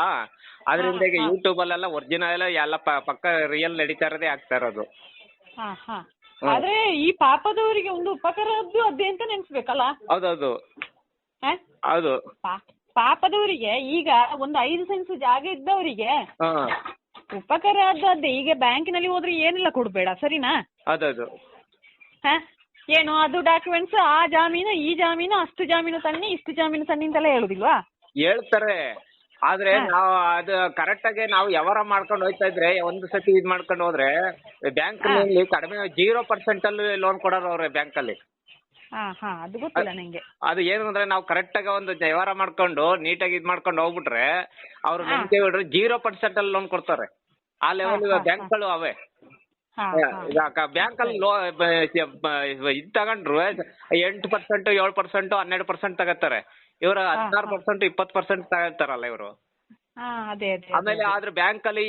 ಅದರಿಂದ ಈಗ ಯೂಟ್ಯೂಬ್ ಅಲ್ಲೆಲ್ಲ ಒರಿಜಿನಲ್ ಎಲ್ಲ ಪಕ್ಕ ರಿಯಲ್ ನಡೀತಾ ಇರೋದೇ ಆಗ್ತಾ ಇರೋದು. ಆದ್ರೆ ಈ ಪಾಪದವರಿಗೆ ಒಂದು ಉಪಕಾರದ್ದು ಅದೇ ಅಂತ ನೆನ್ಸ್ಬೇಕಲ್ಲ. ಹೌದೌದು ಹೌದು. ಪಾಪದವರಿಗೆ ಈಗ ಒಂದು 5 ಸೆನ್ಸ್ ಜಾಗ ಇದ್ದವರಿಗೆ ಉಪಕಾರ ಅದೇ. ಈಗ ಬ್ಯಾಂಕಿನಲ್ಲಿ ಹೋದ್ರೆ ಏನೆಲ್ಲ ಕೊಡ್ಬೇಡ, ಸರಿನಾ? ಹೌದೌದು. ಏನು ಅದು ಡಾಕ್ಯುಮೆಂಟ್ಸ್, ಆ ಜಾಮೀನು ಈ ಜಾಮೀನು, ಅಷ್ಟು ಜಾಮೀನು ತನ್ನಿ ಇಷ್ಟು ಜಾಮೀನು ತನ್ನಿ ಅಂತೆಲ್ಲ ಹೇಳುದಿಲ್ವಾ? ಹೇಳ್ತಾರೆ. ಆದ್ರೆ ನಾವು ಅದು ಕರೆಕ್ಟ್ ಆಗಿ ನಾವು ವ್ಯವಹಾರ ಮಾಡ್ಕೊಂಡು ಹೋಗ್ತಾ ಇದ್ರೆ ಒಂದು ಸತಿ ಇದ್ ಮಾಡ್ಕೊಂಡು ಹೋದ್ರೆ ಬ್ಯಾಂಕ್ ನಲ್ಲಿ ಕಡಿಮೆ 0% ಅಲ್ಲಿ ಲೋನ್ ಕೊಡೋರು ಅವ್ರೆ ಬ್ಯಾಂಕ್ ಅಲ್ಲಿ. ಅದು ಗೊತ್ತಿಲ್ಲ ನಂಗೆ. ಅದು ಏನು ಅಂದ್ರೆ ನಾವು ಕರೆಕ್ಟ್ ಆಗಿ ಒಂದು ವ್ಯವಹಾರ ಮಾಡ್ಕೊಂಡು ನೀಟಾಗಿ ಇದ್ ಮಾಡ್ಕೊಂಡು ಹೋಗ್ಬಿಟ್ರೆ ಅವ್ರು ನಂಬಿಕೆ ಬಿಡ್ರೆ 0% ಅಲ್ಲಿ ಲೋನ್ ಕೊಡ್ತಾರೆ. ಆ ಲೆವೆಲ್ ಬ್ಯಾಂಕ್ಗಳು ಅವೆ. ಈಗ ಬ್ಯಾಂಕ್ ಅಲ್ಲಿ ಇದ್ ತಗೊಂಡ್ರು 8%, 7%, 12% ತಗೋತಾರೆ. ಇವರು 16%, 20% ತಗೊಳ್ತಾರಲ್ಲ ಇವರು. ಆಮೇಲೆ ಆದ್ರೆ ಬ್ಯಾಂಕ್ ಅಲ್ಲಿ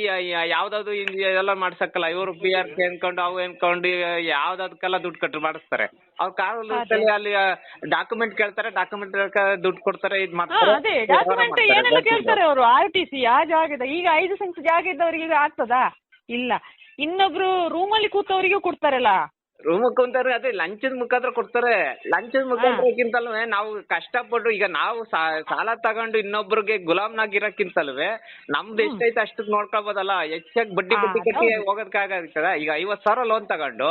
ಯಾವ್ದಾದ್ರು ಎಲ್ಲ ಮಾಡ್ಸಕ್ಕಲ್ಲ, ಇವರು PRK ಅನ್ಕೊಂಡು ಅವು ಅನ್ಕೊಂಡು ಯಾವ್ದಕ್ಕೆಲ್ಲ ದುಡ್ಡು ಕಟ್ಟಿ ಮಾಡಿಸ್ತಾರೆ. ಅವ್ರ ಕಾರಲ್ಲಿ ಅಲ್ಲಿ ಡಾಕ್ಯುಮೆಂಟ್ ಕೇಳ್ತಾರೆ, ಡಾಕ್ಯುಮೆಂಟ್ ದುಡ್ಡು ಕೊಡ್ತಾರೆ, ಇದ್ ಮಾಡ್ತಾರೆ. ಡಾಕ್ಯುಮೆಂಟ್ ಏನೆಲ್ಲ ಕೇಳ್ತಾರೆ ಅವರು, RTC ಆ ಜಾಗದ. ಈಗ 5 ಸೆನ್ಸ್ ಜಾಗ ಇದ್ದವರಿಗೆ ಆಗ್ತದಾ? ಇಲ್ಲ. ಇನ್ನೊಬ್ರು ರೂಮಲ್ಲಿ ಕೂತವರಿಗೂ ಕೊಡ್ತಾರಲ್ಲ. ರೂಮ್ ಕುಂತಾರೆ, ಅದೇ ಲಂಚದ ಮುಖಾಂತರ ಕೊಡ್ತಾರೆ. ಲಂಚದ ಮುಖಾಂತರಕ್ಕಿಂತಲೂ ನಾವು ಕಷ್ಟಪಟ್ಟು ಈಗ ನಾವು ಸಾಲ ತಗೊಂಡು ಇನ್ನೊಬ್ರಿಗೆ ಗುಲಾಮ್ನಾಗಿರಕ್ಕಿಂತಲೂ ನಮ್ದು ಎಷ್ಟೈತೆ ಅಷ್ಟಕ್ಕೆ ನೋಡ್ಕೊಬೋದಲ್ಲ. ಹೆಚ್ಚಾಗಿ ಬಡ್ಡಿ ಕಟ್ಟಿ ಹೋಗೋದಕ್ಕಾಗತ್ತದ? ಈಗ 50,000 ಲೋನ್ ತಗೊಂಡು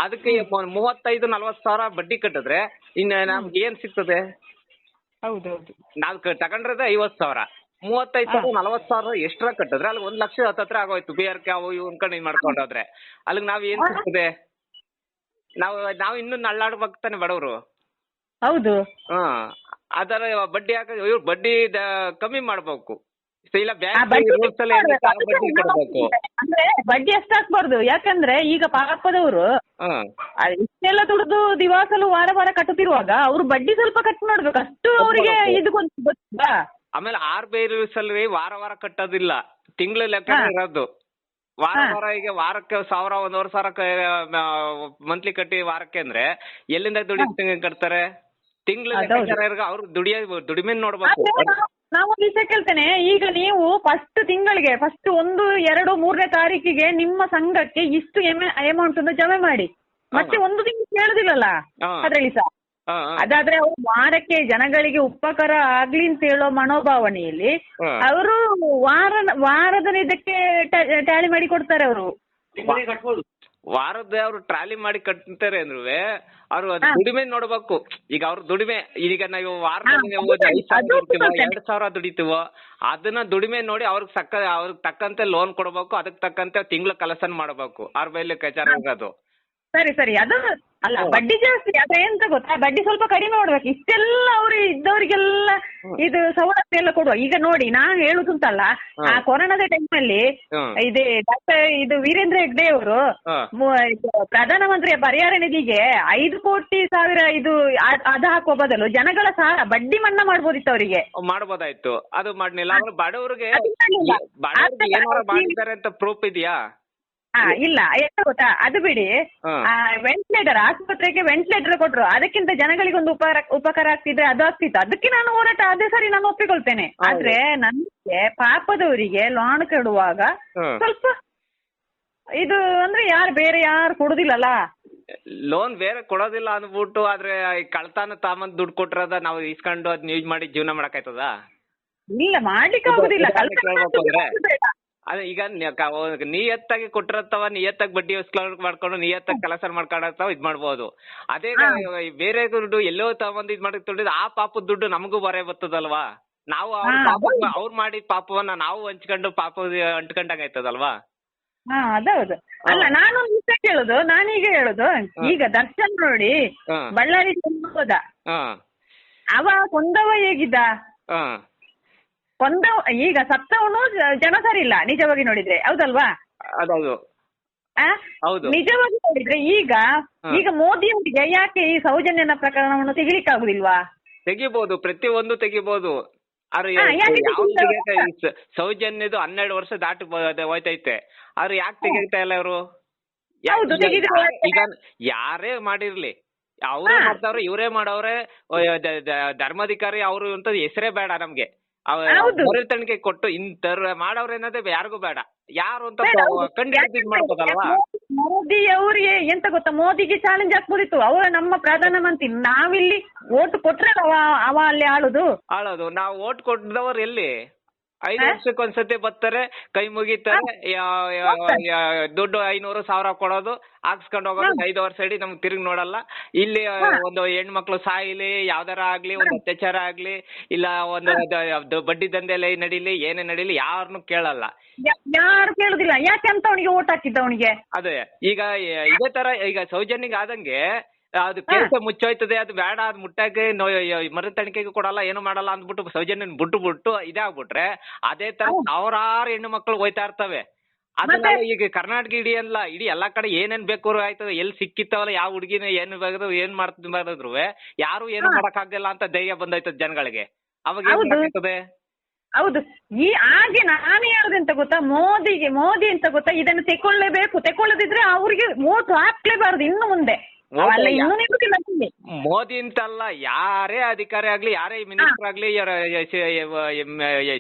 ಅದಕ್ಕೆ 35-40,000 ಬಡ್ಡಿ ಕಟ್ಟಿದ್ರೆ ಇನ್ನು ನಮ್ಗೆ ಏನ್ ಸಿಗ್ತದೆ? ಹೌದೌದು. ನಾವು ತಗೊಂಡ್ರದೆ 50,000, 35,000, 40,000 ಎಷ್ಟ್ರ ಕಟ್ಟಿದ್ರೆ ಅಲ್ಲಿ 1,00,000 ಹತ್ರ ಆಗೋಯ್ತು. PRK ಅವು ಇವು ಅನ್ಕೊಂಡು ಮಾಡ್ಕೊಂಡೋದ್ರೆ ಅಲ್ಲಿಗೆ ನಾವ್ ಏನ್ ಸಿಗ್ತದೆ? ನಾವು ಇನ್ನೂ ನಳ್ಳಾಡ್ಬೇಕು ತಾನೆ ಬಡವರು. ಹೌದು. ಅದರ ಬಡ್ಡಿ ಇವ್ರು ಬಡ್ಡಿ ಕಮ್ಮಿ ಮಾಡ್ಬೇಕು. ಇಲ್ಲ ಅಂದ್ರೆ ಬಡ್ಡಿ ಎಷ್ಟು ಹಾಕ್ಬಾರ್ದು. ಯಾಕಂದ್ರೆ ಈಗ ಪಾಪದವರು ಇಷ್ಟೆಲ್ಲ ದುಡ್ದು ದಿವಾಸಲು ವಾರ ಕಟ್ಟುತ್ತಿರುವಾಗ ಅವ್ರು ಬಡ್ಡಿ ಸ್ವಲ್ಪ ಕಟ್ ಮಾಡ್ಬೇಕು, ಅಷ್ಟು ಅವರಿಗೆ ಇದು ಗೊತ್ತಾ? ಆಮೇಲೆ RBI ಸಲ್ರಿ ವಾರ ಕಟ್ಟೋದಿಲ್ಲ, ತಿಂಗಳ ಲೆಕ್ಕ ಇರೋದು. ವಾರ ಈಗ ವಾರಕ್ಕೆ 1,000, 1,500 ಮಂತ್ಲಿ ಕಟ್ಟಿ ವಾರಕ್ಕೆ ಅಂದ್ರೆ ಎಲ್ಲಿಂದ ಕಟ್ತಾರೆ? ತಿಂಗಳ ಅವ್ರು ದುಡಿಮೆ ನೋಡ್ಬೇಕು. ನಾವೊಂದು ವಿಷಯ ಕೇಳ್ತೇನೆ. ಈಗ ನೀವು ಫಸ್ಟ್ ತಿಂಗಳಿಗೆ 1, 2, 3ನೇ ತಾರೀಕಿಗೆ ನಿಮ್ಮ ಸಂಘಕ್ಕೆ ಇಷ್ಟು ಅಮೌಂಟ್ ಅನ್ನು ಜಮೆ ಮಾಡಿ, ಮತ್ತೆ ಒಂದು ತಿಂಗಳು ಕೇಳುದಿಲ್ಲಲ್ಲ ಅದ್ರಲ್ಲಿ ಸಹ. ಅದಾದ್ರೆ ಅವರು ವಾರಕ್ಕೆ ಜನಗಳಿಗೆ ಉಪಕಾರ ಆಗ್ಲಿ ಅಂತ ಹೇಳೋ ಮನೋಭಾವನೆಯಲ್ಲಿ ಅವರು ವಾರದ ಇದಕ್ಕೆ ಟ್ಯಾಲಿ ಮಾಡಿ ಕೊಡ್ತಾರೆ. ಅವರು ವಾರದ ಅವ್ರು ಟ್ರಾಲಿ ಮಾಡಿ ಕಟ್ತಾರೆ ಅಂದ್ರು ಅವ್ರು ದುಡಿಮೆ ನೋಡ್ಬೇಕು. ಈಗ ಅವ್ರ ದುಡಿಮೆ, ಈಗ ನಾವು ವಾರದಲ್ಲಿ 5,000 ದುಡಿತೀವೋ ಅದನ್ನ ದುಡಿಮೆ ನೋಡಿ ಅವ್ರಿಗೆ ತಕ್ಕಂತೆ ಲೋನ್ ಕೊಡ್ಬೇಕು, ಅದಕ್ಕೆ ತಕ್ಕಂತೆ ತಿಂಗಳ ಕಲೆಕ್ಷನ್ ಮಾಡ್ಬೇಕು. RBI ಲೆಕ್ಕಾಚಾರ ಇರೋದು. ಸರಿ ಅದು ಅಲ್ಲ, ಬಡ್ಡಿ ಜಾಸ್ತಿ. ಅದೇ ಎಂತ ಗೊತ್ತಾ, ಬಡ್ಡಿ ಸ್ವಲ್ಪ ಕಡಿಮೆ ಮಾಡ್ಬೇಕು. ಇಷ್ಟೆಲ್ಲ ಅವರು ಇದ್ದವರಿಗೆಲ್ಲ ಇದು ಸವಲತ್ತು ಎಲ್ಲ ಕೊಡುವ. ಈಗ ನೋಡಿ, ನಾನು ಹೇಳುದುಂಟಲ್ಲ, ಆ ಕೊರೋನಾದ ಟೈಮಲ್ಲಿ ಇದು ವೀರೇಂದ್ರ ಹೆಗ್ಡೆ ಅವರು ಪ್ರಧಾನಮಂತ್ರಿಯ ಪರಿಹಾರ ನಿಧಿಗೆ 5 ಕೋಟಿ ಇದು ಅದು ಹಾಕುವ ಬದಲು ಜನಗಳ ಸಾಲ ಬಡ್ಡಿ ಮನ್ನಾ ಮಾಡ್ಬೋದಿತ್ತು ಅವರಿಗೆ. ಮಾಡ್ಬೋದಾಯ್ತು, ಅದು ಮಾಡ್ಲಿಲ್ಲ. ಬಡವರಿಗೆ ಏನಾರ ಮಾಡಿದ್ದಾರೆ ಅಂತ ಪ್ರೂಫ್ ಇದೆಯಾ? ಇಲ್ಲ. ಎಂತ ಗೊತ್ತಾ, ಅದು ಬಿಡಿ, ವೆಂಟಿಲೇಟರ್ ಆಸ್ಪತ್ರೆಗೆ ವೆಂಟಿಲೇಟರ್ ಕೊಟ್ರು, ಅದಕ್ಕಿಂತ ಜನಗಳಿಗೆ ಒಂದು ಉಪಕಾರ ಆಗ್ತಿದ್ರೆ ಅದು ಆಗ್ತಿತ್ತು. ಅದಕ್ಕೆ ನಾನು ಹೋರಾಟ, ಅದೇ ಸರಿ, ನಾನು ಒಪ್ಪಿಕೊಳ್ತೇನೆ. ಆದ್ರೆ ನಮಗೆ ಪಾಪದವರಿಗೆ ಲೋನ್ ಕೊಡುವಾಗ ಸ್ವಲ್ಪ ಇದು ಅಂದ್ರೆ ಬೇರೆ ಯಾರು ಕೊಡುದಿಲ್ಲಲ್ಲ. ಲೋನ್ ಬೇರೆ ಕೊಡೋದಿಲ್ಲ ಅಂದ್ಬಿಟ್ಟು ಆದ್ರೆ ಕಳ್ತಾನ ತಾಮಂದ್ ದುಡ್ಡು ಕೊಟ್ಟಿರೋದ ನಾವು ಇಸ್ಕೊಂಡು ಅದ್ನ ಯೂಸ್ ಮಾಡಿ ಜೀವನ ಮಾಡಕ್ಕಾಯ್ತದ? ಇಲ್ಲ ಮಾಡ್ಲಿಕ್ಕೆ ಆಗುದಿಲ್ಲ. ಕೇಳ್ಬೇಕು ಅಂದ್ರೆ ಅದೇ ಈಗ ನಿಯತ್ತಾಗಿ ಕೊಟ್ಟಿರತ್ತವ, ನಿಯತ್ತಾಗಿ ಬಡ್ಡಿ ಮಾಡ್ಕೊಂಡು ನಿಯತ್ತಾಗಿ ಕೆಲಸ ಮಾಡ್ಕೊಂಡಾಗ ಇದ್ ಮಾಡ್ಬೋದು. ಅದೇ ಬೇರೆ ದುಡ್ಡು ಎಲ್ಲೋ ತಗೊಂಡ್ ಇದ್ ಮಾಡಿ ದುಡ್ಡು ಆ ಪಾಪದ ದುಡ್ಡು ನಮಗೂ ಬರೇ ಬರ್ತದಲ್ವಾ. ನಾವು ಅವ್ರು ಮಾಡಿದ ಪಾಪವನ್ನ ನಾವು ಹಂಚ್ಕೊಂಡು ಪಾಪ ಅಂಟ್ಕೊಂಡಾಗ ಆಯ್ತದಲ್ವಾ. ಅದೌದು. ಅಲ್ಲ ನಾನು ಕೇಳುದು, ನಾನೀಗ ಹೇಳುದು, ಈಗ ದರ್ಶನ್ ನೋಡಿ ಬಳ್ಳಾರಿ ಹೋದ, ಅವ ಕೊಂದವ ಹೇಗಿದ್ದ? ಕೊಂದವ ಈಗ ಸತ್ತವನು ಜನ ಸರಿ ಇಲ್ಲ ನಿಜವಾಗಿ ನೋಡಿದ್ರೆ, ಹೌದಲ್ವಾ? ನಿಜವಾಗಿ ನೋಡಿದ್ರೆ ಈಗ ಮೋದಿ ಅವರಿಗೆ ಯಾಕೆ ಈ ಸೌಜನ್ಯನ ಪ್ರಕರಣವನ್ನು ತೆಗಿಲಿಕ್ಕಾಗುದಿಲ್ವಾ? ತೆಗಿಬಹುದು, ಪ್ರತಿಯೊಂದು ತೆಗಿಬಹುದು. ಸೌಜನ್ಯದು 12 ವರ್ಷ ದಾಟಿ ಹೋಯ್ತೈತೆ, ಆದ್ರೆ ಯಾಕೆ ತೆಗಿತಾ ಇಲ್ಲ ಇವರು? ಈಗ ಯಾರೇ ಮಾಡಿರ್ಲಿ, ಅವ್ರೇ ಮಾಡ್ತಾವ್ರೆ, ಇವರೇ ಮಾಡವ್ರೆ, ಧರ್ಮಾಧಿಕಾರಿ ಅವರು ಅಂತ ಹೆಸರೇ ಬೇಡ ನಮ್ಗೆ. ಮರು ತನಿಖೆ ಕೊಟ್ಟು ಇಂತರ ಮಾಡವ್ರೆ ಅನ್ನೋದೇ ಯಾರಿಗೂ ಬೇಡ. ಯಾರು ಅಂತ ಕಂಡು ಮಾಡ್ಬೋದಲ್ವಾ? ಮೋದಿ ಅವ್ರಿಗೆ ಎಂತ ಗೊತ್ತಾ, ಮೋದಿಗೆ ಚಾಲೆಂಜ್ ಹಾಕ್ಬೋದಿತ್ತು. ಅವರ ನಮ್ಮ ಪ್ರಧಾನಮಂತ್ರಿ, ನಾವಿಲ್ಲಿ ಓಟ್ ಕೊಟ್ರೆ ಅವ ಅಲ್ಲಿ ಆಳೋದು. ನಾವು ಓಟ್ ಕೊಟ್ಟದವ್ರು ಎಲ್ಲಿ 5 ವರ್ಷಕ್ಕೆ ಒಂದ್ಸತಿ ಬರ್ತಾರೆ, ಕೈ ಮುಗಿತಾರೆ, ದುಡ್ಡು 500,000 ಕೊಡೋದು, ಹಾಕ್ಸ್ಕೊಂಡು ಹೋಗೋದು, 5 ವರ್ಷ ಇಡೀ ನಮ್ಗೆ ತಿರುಗಿ ನೋಡಲ್ಲ. ಇಲ್ಲಿ ಒಂದು ಹೆಣ್ಮಕ್ಳು ಸಾಯಿಲಿ, ಯಾವ್ದಾರ ಆಗ್ಲಿ, ಒಂದು ಅತ್ಯಾಚಾರ ಆಗ್ಲಿ, ಇಲ್ಲ ಒಂದು ಬಡ್ಡಿ ದಂಧೆಲೆ ನಡೀಲಿ, ಏನೇ ನಡೀಲಿ, ಯಾರನ್ನು ಕೇಳಲ್ಲ. ಯಾರು ಕೇಳುದಿಲ್ಲ. ಯಾಕೆ ಅಂತ ಅವನಿಗೆ ಓಟ್ ಹಾಕಿದ್ದ ಅವನಿಗೆ? ಅದೇ ಈಗ ಇದೇ ತರ ಈಗ ಸೌಜನ್ಯಗೆ ಆದಂಗೆ ಅದು ಕೇಸ ಮುಚ್ಚೋಯ್ತದೆ, ಅದು ಬೇಡ, ಅದು ಮುಟ್ಟಾಗೆ ಮರು ತನಿಖೆಗೆ ಕೊಡಲ್ಲ, ಏನು ಮಾಡಲ್ಲ ಅಂದ್ಬಿಟ್ಟು ಸೌಜನ್ಯನ್ ಬಿಟ್ಟು ಇದಾಗ್ಬಿಟ್ರೆ ಅದೇ ತರ ಸಾವಿರಾರು ಹೆಣ್ಣು ಮಕ್ಕಳು ಹೋಯ್ತಾ ಇರ್ತವೆ. ಅದನ್ನ ಈಗ ಕರ್ನಾಟಕ ಇಡೀ ಎಲ್ಲಾ ಕಡೆ ಏನೇನ್ ಬೇಕು ಆಯ್ತದೆ, ಎಲ್ಲಿ ಸಿಕ್ಕಿತ್ತವಲ್ಲ, ಯಾವ ಹುಡುಗಿನ ಏನ್ ಬೇಕಾದ್ರು ಏನ್ ಮಾಡಿದ್ರು ಯಾರು ಏನು ಮಾಡಕ್ ಆಗ್ಲಿಲ್ಲ ಅಂತ ಧೈರ್ಯ ಬಂದೈತದ ಜನಗಳಿಗೆ. ಅವಾಗ ಏನ್ ಆಗ್ತದೆ? ಹೌದು. ಹಾಗೆ ನಾನು ಹೇಳುದಂತ ಗೊತ್ತಾ, ಮೋದಿ ಅಂತ ಗೊತ್ತಾ, ಇದನ್ನು ತೆಕೊಳ್ಳದಿದ್ರೆ ಅವ್ರಿಗೆ ವೋಟ್ ಹಾಕ್ಲೇಬಾರ್ದು ಇನ್ನು ಮುಂದೆ. ಮೋದಿ ಅಂತಲ್ಲ, ಯಾರೇ ಅಧಿಕಾರಿ ಆಗ್ಲಿ, ಯಾರೇ ಮಿನಿಸ್ಟರ್ ಆಗ್ಲಿ,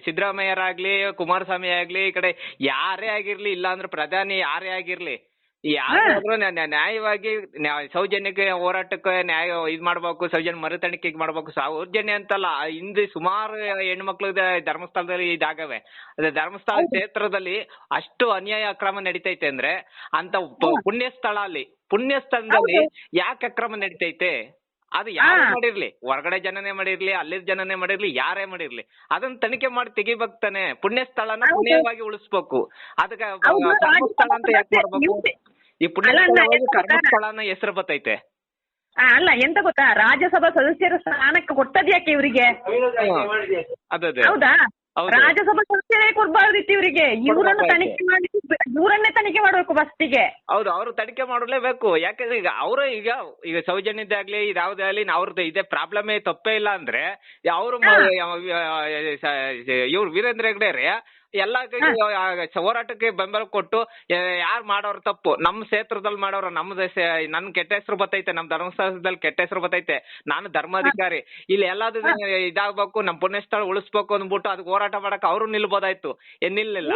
ಸಿದ್ದರಾಮಯ್ಯರಾಗ್ಲಿ, ಕುಮಾರಸ್ವಾಮಿ ಆಗ್ಲಿ, ಈ ಕಡೆ ಯಾರೇ ಆಗಿರ್ಲಿ, ಇಲ್ಲ ಅಂದ್ರೆ ಪ್ರಧಾನಿ ಯಾರೇ ಆಗಿರ್ಲಿ, ಯಾರಾದ್ರೂ ನ್ಯಾಯವಾಗಿ ಸೌಜನ್ಯಕ್ಕೆ ಹೋರಾಟಕ್ಕೆ ನ್ಯಾಯ ಇದ್ ಮಾಡ್ಬೇಕು, ಸೌಜನ್ಯ ಮರು ತನಿಖೆಗೆ ಮಾಡ್ಬೇಕು. ಸೌಜನ್ಯ ಅಂತಲ್ಲ, ಹಿಂದೆ ಸುಮಾರು ಹೆಣ್ಮಕ್ಳು ಧರ್ಮಸ್ಥಳದಲ್ಲಿ ಇದಾಗವೆ. ಅದೇ ಧರ್ಮಸ್ಥಳ ಕ್ಷೇತ್ರದಲ್ಲಿ ಅಷ್ಟು ಅನ್ಯಾಯ ಅಕ್ರಮ ನಡೀತೈತೆ ಅಂದ್ರೆ ಅಂತ ಪುಣ್ಯ ಸ್ಥಳದಲ್ಲಿ ಯಾಕೆ ಅಕ್ರಮ ನಡೀತೈತೆ? ಅದು ಯಾರೇ ಮಾಡಿರ್ಲಿ, ಹೊರಗಡೆ ಜನನೇ ಮಾಡಿರ್ಲಿ, ಅಲ್ಲಿದ್ ಜನನೇ ಮಾಡಿರ್ಲಿ, ಯಾರೇ ಮಾಡಿರ್ಲಿ, ಅದನ್ನ ತನಿಖೆ ಮಾಡಿ ತೆಗಿಬೇಕು ತಾನೆ. ಪುಣ್ಯ ಸ್ಥಳನ ಪುಣ್ಯವಾಗಿ ಉಳಿಸ್ಬೇಕು. ಅದಕ್ಕೆ ಧರ್ಮಸ್ಥಳ ಅಂತ ಯಾಕೆ ಮಾಡ್ಬೇಕು? ಈ ಪುಣ್ಯ ಕರ್ಮಸ್ಥಳನ ಹೆಸರು ಬರ್ತೈತೆ. ಅಲ್ಲ ಎಂತ ಗೊತ್ತಾ, ರಾಜ್ಯಸಭಾ ಸದಸ್ಯರ ಸ್ಥಾನಕ್ಕೆ ಕೊಟ್ಟದ್ ಯಾಕೆ ಇವರಿಗೆ? ಹೌದಾ? ರಾಜ್ಯಸಭಾ ಸದಸ್ಯರೇ ಕೊಡ್ಬಾರ್ದಿತ್ತು ಇವರಿಗೆ. ಇವರನ್ನೇ ತನಿಖೆ ಮಾಡ್ಬೇಕು ಫಸ್ಟಿಗೆ. ಹೌದು, ಅವರು ತನಿಖೆ ಮಾಡಲೇಬೇಕು. ಯಾಕಂದ್ರೆ ಈಗ ಸೌಜನ್ಯದಾಗ್ಲಿ ಇದಾವ್ದೇ ಆಗ್ಲಿ, ಅವ್ರದ್ದು ಇದೇ ಪ್ರಾಬ್ಲಮ್ ತಪ್ಪೇ ಇಲ್ಲ ಅಂದ್ರೆ ಅವರು ಇವ್ರು ವೀರೇಂದ್ರ ಹೆಗ್ಡೆ ಎಲ್ಲಾ ಹೋರಾಟಕ್ಕೆ ಬೆಂಬಲ ಕೊಟ್ಟು ಯಾರು ಮಾಡೋರು ತಪ್ಪು, ನಮ್ಮ ಕ್ಷೇತ್ರದಲ್ಲಿ ಮಾಡೋರು, ನನ್ ಕೆಟ್ಟ ಹೆಸರು ಬರ್ತೈತೆ, ನಮ್ ಧರ್ಮಸ್ಥಳದಲ್ಲಿ ಕೆಟ್ಟ ಹೆಸರು ಬರ್ತೈತೆ, ನಾನು ಧರ್ಮಾಧಿಕಾರಿ, ಇಲ್ಲಿ ಎಲ್ಲಾದ್ರು ಇದಾಗ್ಬೇಕು, ನಮ್ ಪುಣ್ಯಸ್ಥಳ ಉಳಿಸ್ಬೇಕು ಅಂದ್ಬಿಟ್ಟು ಅದಕ್ಕೆ ಹೋರಾಟ ಮಾಡಕ್ ಅವರು ನಿಲ್ಬೋದಾಯ್ತು. ನಿಲ್ಲಿಲ್ಲ.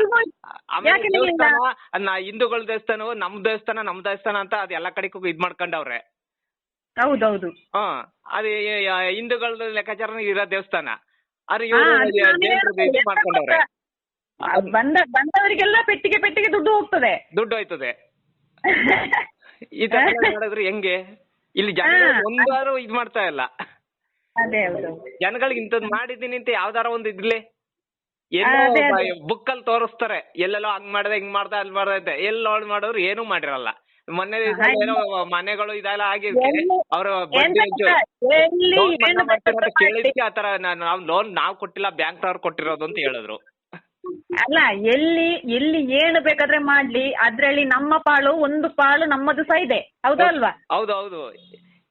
ಆಮೇಲೆ ದೇವಸ್ಥಾನ, ಹಿಂದೂಗಳ ದೇವಸ್ಥಾನ, ನಮ್ ದೇವಸ್ಥಾನ ಅಂತ ಅದ್ ಎಲ್ಲಾ ಕಡೆಗೂ ಇದ್ ಮಾಡ್ಕೊಂಡವ್ರೆ. ಹೌದೌದು. ಅದೇ ಹಿಂದೂಗಳ ಲೆಕ್ಕಾಚಾರ ಇರೋ ದೇವಸ್ಥಾನ, ಅದು ಇವರು ಇದು ಮಾಡ್ಕೊಂಡವ್ರೆ. ಬಂದವರಿಗೆಲ್ಲ ಪೆಟ್ಟಿಗೆ ದುಡ್ಡು ಹೋಯ್ತದೆ. ಈ ತರ ಮಾಡಿದ್ರೆ ಹೆಂಗೆ? ಇಲ್ಲಿ ಜನ ಒಂದಾರು ಇದ್ ಮಾಡ್ತಾ ಇಲ್ಲ. ಜನಗಳಿಗೆ ಇಂಥದ್ ಮಾಡಿದೀನಿ ಅಂತ ಯಾವ್ದಾರ ಒಂದ್ ಇದ್ಲಿ ಬುಕ್ ಅಲ್ಲಿ ತೋರಿಸ್ತಾರೆ, ಎಲ್ಲೆಲ್ಲೋ ಹಂಗ್ ಮಾಡ್ದೆ, ಹಿಂಗ್ ಮಾಡ್ದ, ಅಲ್ಲಿ ಮಾಡ್ದೆ, ಎಲ್ಲ ಮಾಡೋರು ಏನೂ ಮಾಡಿರಲ್ಲ. ಮೊನ್ನೆ ಏನೋ ಮನೆಗಳು ಇದೆಲ್ಲ ಆಗಿರ್ಲಿ, ಅವರು ಕೇಳಿದ್ಕೆ ಆತರ ನಾವ್ ಕೊಟ್ಟಿಲ್ಲ, ಬ್ಯಾಂಕ್ ಅವ್ರು ಕೊಟ್ಟಿರೋದು ಅಂತ ಹೇಳಿದ್ರು. ಅಲ್ಲ, ಎಲ್ಲಿ ಏನು ಬೇಕಾದ್ರೆ ಮಾಡ್ಲಿ, ಅದ್ರಲ್ಲಿ ನಮ್ಮ ಪಾಲು ಒಂದು ಪಾಲು ನಮ್ಮದು ಸಹ ಇದೆ. ಹೌದಲ್ವಾ? ಹೌದೌದು.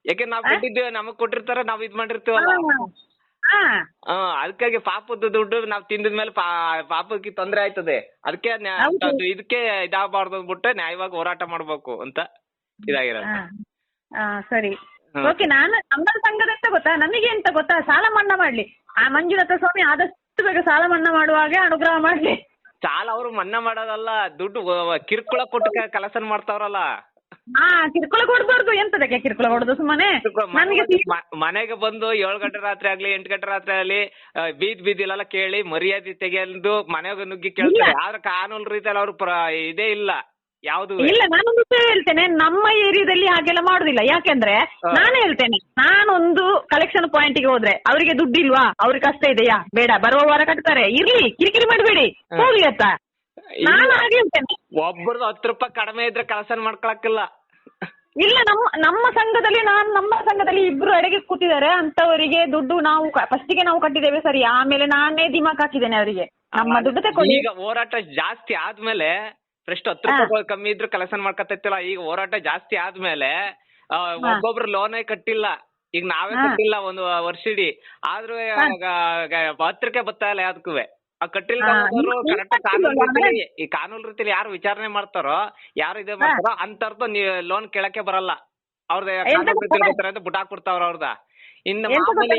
ಯಾಕೆ ನಾವ್ ಕೊಟ್ಟಿದ್ದೇವೆ, ನಮಗ್ ಕೊಟ್ಟಿರ್ತಾರ, ನಾವ್ ಇದ್ ಮಾಡಿರ್ತೀವಲ್ಲ. ಅದಕ್ಕಾಗಿ ಪಾಪದ ದುಡ್ಡು ನಾವ್ ತಿಂದಿದ್ಮೇಲೆ ಪಾಪಕ್ಕೆ ತೊಂದ್ರೆ ಆಯ್ತದೆ. ಅದಕ್ಕೆ ಇದಕ್ಕೆ ಇದಾಗಬಾರ್ದು ಅಂದ್ಬಿಟ್ಟು ನ್ಯಾಯವಾಗಿ ಹೋರಾಟ ಮಾಡ್ಬೇಕು ಅಂತ ಇದಾಗಿರೋದು. ಸರಿ, ಓಕೆ. ನಾನು ನಮ್ಮ ಸಂಘದ ಎಂತ ಗೊತ್ತಾ, ನಮಗೆ ಎಂತ ಗೊತ್ತಾ, ಸಾಲ ಮನ್ನಾ ಮಾಡ್ಲಿ. ಆ ಮಂಜುನಾಥ ಸ್ವಾಮಿ ಆದಷ್ಟು ಬೇಗ ಸಾಲ ಮನ್ನಾ ಮಾಡುವಾಗ ಅನುಗ್ರಹ ಮಾಡ್ಲಿ. ಸಾಲ ಅವರು ಮನ್ನಾ ಮಾಡೋದಲ್ಲ, ದುಡ್ಡು ಕಿರುಕುಳ ಕೊಟ್ಟು ಕೆಲಸ ಮಾಡ್ತಾವ್ರಲ್ಲ. ಕಿರುಕುಳ ಕೊಡ್ಬಾರ್ದು, ಎಂತದಕ್ಕೆ ಕಿರುಕುಳ ಕೊಡುದು ಸುಮ್ಮನೆ. ನನಗೆ ಮನೆಗೆ ಬಂದು 7 ಗಂಟೆ ರಾತ್ರಿ ಆಗ್ಲಿ 8 ಗಂಟೆ ರಾತ್ರಿ ಆಗ್ಲಿ ಬೀದಿಲೆಲ್ಲ ಕೇಳಿ ಮರ್ಯಾದೆ ತೆಗೆದು ಮನೆಗೆ ನುಗ್ಗಿ ಕೇಳ್ತಾರೆ. ಆದ್ರೆ ಕಾನೂನು ರೀತಿಯಲ್ಲಿ ಅವ್ರು ಇದೇ ಇಲ್ಲ ಯಾವ್ದು ಇಲ್ಲ. ನಾನೊಂದು ವಿಷಯ ಹೇಳ್ತೇನೆ, ನಮ್ಮ ಏರಿಯಾದಲ್ಲಿ ಹಾಗೆಲ್ಲ ಮಾಡುದಿಲ್ಲ. ಯಾಕೆಂದ್ರೆ ನಾನು ಹೇಳ್ತೇನೆ, ನಾನೊಂದು ಕಲೆಕ್ಷನ್ ಪಾಯಿಂಟ್ಗೆ ಹೋದ್ರೆ ಅವರಿಗೆ ದುಡ್ಡಿಲ್ವಾ, ಅವ್ರಿಗೆ ಕಷ್ಟ ಇದೆಯಾ, ಬೇಡ ಬರುವ ವಾರ ಕಟ್ತಾರೆ, ಇರ್ಲಿ ಕಿರಿಕಿರಿ ಮಾಡಬೇಡಿ ಹೋಗ್ಲಿ ಅಂತ ನಾನು ಹಾಗೆ ಹೇಳ್ತೇನೆ. ಒಬ್ಬರದು 10 ರೂಪಾಯಿ ಕಡಿಮೆ ಇದ್ರೆ ಕಲೆಕ್ಷನ್ ಮಾಡ್ಕೊಳಕ್ಕಿಲ್ಲ. ಇಲ್ಲ, ನಮ್ಮ ಸಂಘದಲ್ಲಿ ಇಬ್ರು ಅಡಿಗೆ ಕೂತಿದ್ದಾರೆ, ಅಂತವರಿಗೆ ದುಡ್ಡು ನಾವು ಫಸ್ಟಿಗೆ ನಾವು ಕಟ್ಟಿದ್ದೇವೆ ಸರಿ, ಆಮೇಲೆ ನಾನೇ ದಿಮಾಕ್ ಹಾಕಿದ್ದೇನೆ ಅವರಿಗೆ ನಮ್ಮ ದುಡ್ಡು ತಕೊಳ್ಳಿ. ಈಗ ಹೋರಾಟ ಜಾಸ್ತಿ ಆದ್ಮೇಲೆ ಫಸ್ಟ್ 10 ರೂಪಾಯಿ ಕಮ್ಮಿ ಇದ್ರು ಕಲೆಕ್ಷನ್ ಮಾಡ್ಕೊತಿಲ್ಲ. ಈಗ ಹೋರಾಟ ಜಾಸ್ತಿ ಆದ್ಮೇಲೆ ಒಬ್ಬೊಬ್ರು ಲೋನೇ ಕಟ್ಟಿಲ್ಲ. ಈಗ ನಾವೇ ಕಟ್ಟಿಲ್ಲ ಒಂದು ವರ್ಷ ಇಡೀ, ಆದ್ರೂ ಪತ್ರಿಕೆ ಬರ್ತಾ ಇಲ್ಲ ಯಾವ್ದಕ್ಕೂ. ಕಟ್ಟಿಲ್ಲ ಕರೆಕ್ಟ್ ಈ ಕಾನೂನು ರೀತಿಯಲ್ಲಿ ಯಾರು ವಿಚಾರಣೆ ಮಾಡ್ತಾರೋ, ಯಾರು ಇದೇ ಮಾಡ್ತಾರೋ ಅಂತರ್ದು ನೀವು ಲೋನ್ ಕೇಳಕ್ಕೆ ಬರಲ್ಲ. ಅವ್ರದ್ದು ಕಾನೂನು ರೀತಿಯಲ್ಲಿ ಬರ್ತಾರೆ ಅಂತ ಬುಟ್ ಹಾಕ್ಬಿಡ್ತಾವ್ರ ಅವ್ರದ. ಇನ್ನು ಮಾಮೂಲಿ